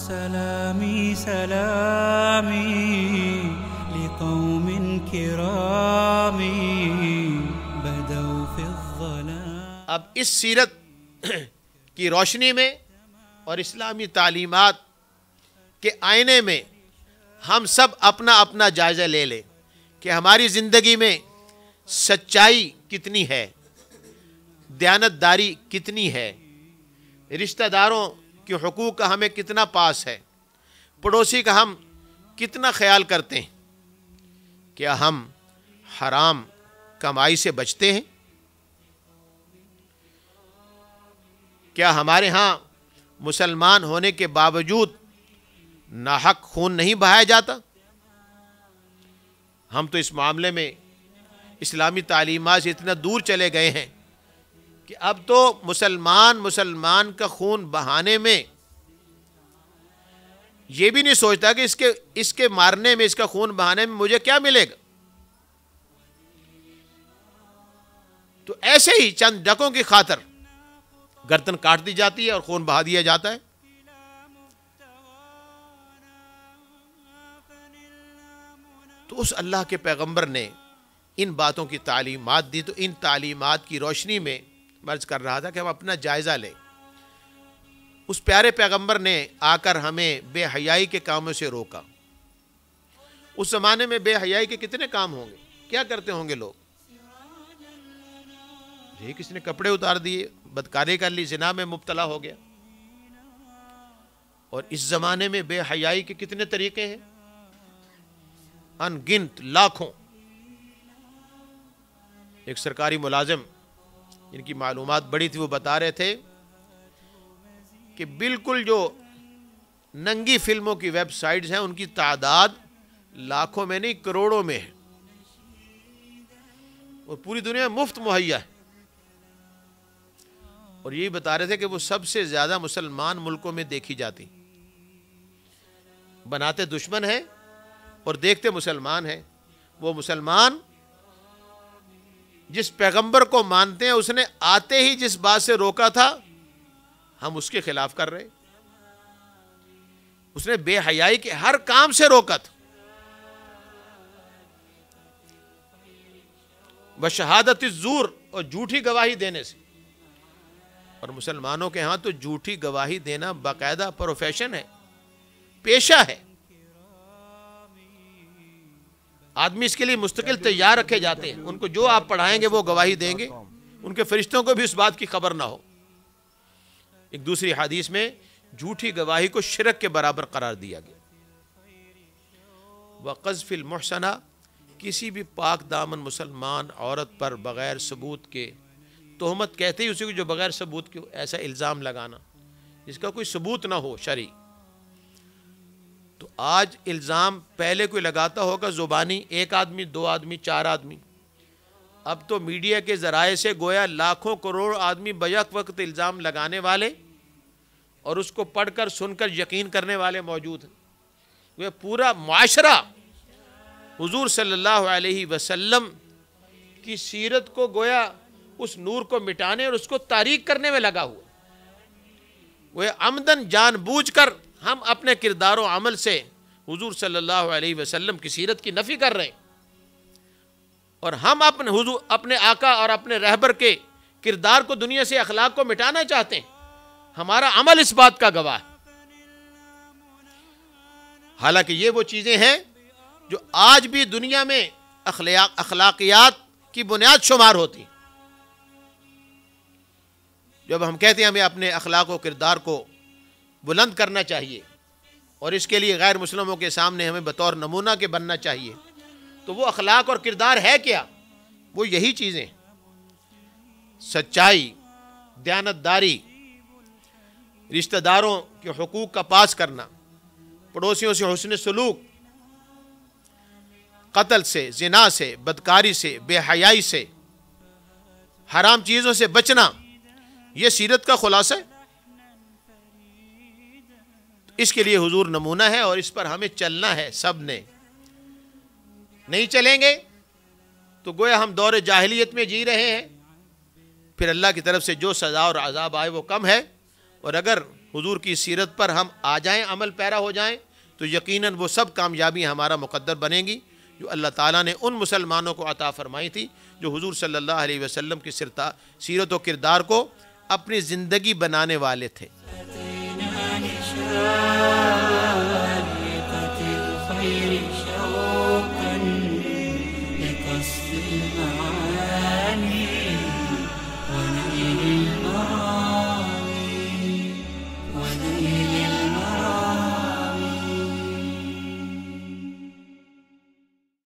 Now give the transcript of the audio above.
سلامي سلامي لقوم كرام بدوا في الظلام. اب اس سیرت کی روشنی میں اور اسلامی تعلیمات کے آئینے میں ہم سب اپنا اپنا جائزہ لے لیں کہ ہماری زندگی میں سچائی کتنی ہے، دیانتداری کتنی ہے، رشتہ داروں کے حقوق کا ہمیں کتنا پاس ہے، پڑوسی کا ہم کتنا خیال کرتے ہیں، کیا ہم حرام کمائی سے بچتے ہیں، کیا ہمارے ہاں مسلمان ہونے کے باوجود ناحق خون نہیں بہایا جاتا؟ ہم تو اس معاملے میں اسلامی تعلیمات سے اتنا دور چلے گئے ہیں کہ اب تو مسلمان کا خون بہانے میں یہ بھی نہیں سوچتا کہ اس کے مارنے میں، اس کا خون بہانے میں مجھے کیا ملے گا. تو ایسے ہی چند ڈکوں کی خاطر گردن کاٹ دی جاتی ہے اور خون بہا دیا جاتا ہے. تو اس اللہ کے پیغمبر نے ان باتوں کی تعلیمات دی، تو ان تعلیمات کی روشنی میں مرض کر رہا تھا کہ ہم اپنا جائزہ لیں. اس پیارے پیغمبر نے آ کر ہمیں بے حیائی کے کاموں سے روکا. اس زمانے میں بے حیائی کے کتنے کام ہوں گے، کیا کرتے ہوں گے لوگ؟ یہ کسی نے کپڑے اتار دیے، بدکاری کر لی، زنا میں مبتلا ہو گیا. اور اس زمانے میں بے حیائی کے کتنے طریقے ہیں، ان گنت، لاکھوں. ایک سرکاری ملازم جن کی معلومات بڑی تھی وہ بتا رہے تھے کہ بالکل جو ننگی فلموں کی ویب سائٹس ہیں ان کی تعداد لاکھوں میں نہیں کروڑوں میں ہے، اور پوری دنیا میں مفت مہیا ہے. اور یہی بتا رہے تھے کہ وہ سب سے زیادہ مسلمان ملکوں میں دیکھی جاتی. بناتے دشمن ہیں اور دیکھتے مسلمان ہیں. وہ مسلمان جس پیغمبر کو مانتے ہیں اس نے آتے ہی جس بات سے روکا تھا ہم اس کے خلاف کر رہے. اس نے بے حیائی کے ہر کام سے روکا تھا. بشہادت الزور، اور جھوٹی گواہی دینے سے. اور مسلمانوں کے ہاں تو جھوٹی گواہی دینا باقاعدہ پروفیشن ہے، پیشہ ہے. آدمی اس کے لیے مستقل تیار رکھے جاتے ہیں. ان کو جو آپ پڑھائیں گے وہ گواہی دیں گے، ان کے فرشتوں کو بھی اس بات کی خبر نہ ہو. ایک دوسری حدیث میں جھوٹی گواہی کو شرک کے برابر قرار دیا گیا. وقذف المحصنہ، کسی بھی پاک دامن مسلمان عورت پر بغیر ثبوت کے، تہمت کہتے ہی اسی کو جو بغیر ثبوت کے ایسا الزام لگانا جس کا کوئی ثبوت نہ ہو شرعی. تو آج الزام پہلے کوئی لگاتا ہوگا زبانی، ایک آدمی، دو آدمی، چار آدمی. اب تو میڈیا کے ذرائع سے گویا لاکھوں کروڑ آدمی بیک وقت الزام لگانے والے اور اس کو پڑھ کر سن کر یقین کرنے والے موجود ہیں. وہ پورا معاشرہ حضور صلی اللہ علیہ وسلم کی سیرت کو گویا اس نور کو مٹانے اور اس کو تاریک کرنے میں لگا ہوا. وہ عمدن جان بوجھ کر ہم اپنے کردار و عمل سے حضور صلی اللہ علیہ وسلم کی سیرت کی نفی کر رہے ہیں، اور ہم اپنے آقا اور اپنے رہبر کے کردار کو، دنیا سے اخلاق کو مٹانا چاہتے ہیں. ہمارا عمل اس بات کا گواہ ہے. حالانکہ یہ وہ چیزیں ہیں جو آج بھی دنیا میں اخلاقیات کی بنیاد شمار ہوتی. جب ہم کہتے ہیں ہمیں اپنے اخلاق و کردار کو بلند کرنا چاہیے اور اس کے لیے غیر مسلموں کے سامنے ہمیں بطور نمونہ کے بننا چاہیے، تو وہ اخلاق اور کردار ہے کیا؟ وہ یہی چیزیں: سچائی، دیانتداری، رشتہ داروں کے حقوق کا پاس کرنا، پڑوسیوں سے حسن سلوک، قتل سے، زنا سے، بدکاری سے، بے حیائی سے، حرام چیزوں سے بچنا. یہ سیرت کا خلاصہ ہے. اس کے لیے حضور نمونہ ہے اور اس پر ہمیں چلنا ہے. سب نے نہیں چلیں گے تو گویا ہم دور جاہلیت میں جی رہے ہیں. پھر اللہ کی طرف سے جو سزا اور عذاب آئے وہ کم ہے، اور اگر حضور کی سیرت پر ہم آ جائیں، عمل پیرا ہو جائیں، تو یقیناً وہ سب کامیابیاں ہمارا مقدر بنیں گی جو اللہ تعالیٰ نے ان مسلمانوں کو عطا فرمائی تھی جو حضور صلی اللہ علیہ وسلم کی سیرت و کردار کو اپنی زندگی بنانے والے تھے۔